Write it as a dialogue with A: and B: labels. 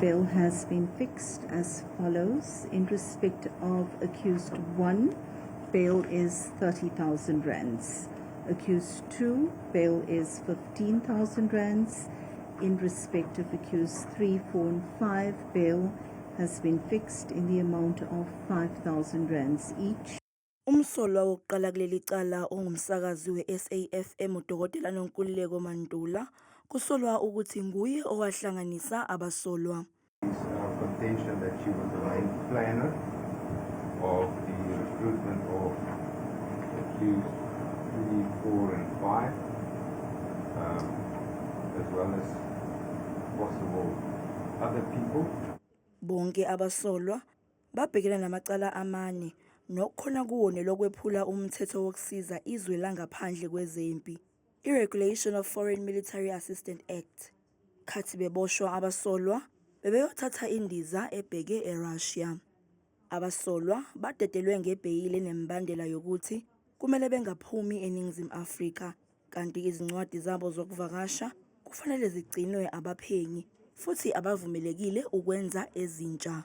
A: bail has been fixed as follows. In respect of accused 1, bail is 30,000 rands. Accused 2, bail is 15,000 rands. In respect of accused 3, 4, and 5, bail has been fixed in the amount of 5,000 rands each.
B: Umsolwa wokuqala kuleli cala ongumsakazi we-SAFM uDokotela Nonkululeko Mandula kusolwa ukuthi nguye owahlanganisa abasolwa.
C: Contention that she was the main planner of the recruitment of accused 3, 4, and 5, as well as possible other people.
B: Bonke abasolwa babhekena namacala amane nokukhona kuwone lokwephula umthetho wokusiza izwe langaphandle kwezempi, i-Regulation of Foreign Military Assistance Act. Khathi beboshwa abasolwa bebeyothatha indiza ebheke eRussia. Abasolwa badedelwe ngebheyili nembandela yokuthi kumele bengaphumi eNingizimu Afrika, kanti izincwadi zabo zokuvakasha kufanele zigcinwe abaphenyi futhi abavumelekile ukwenza ezintsha.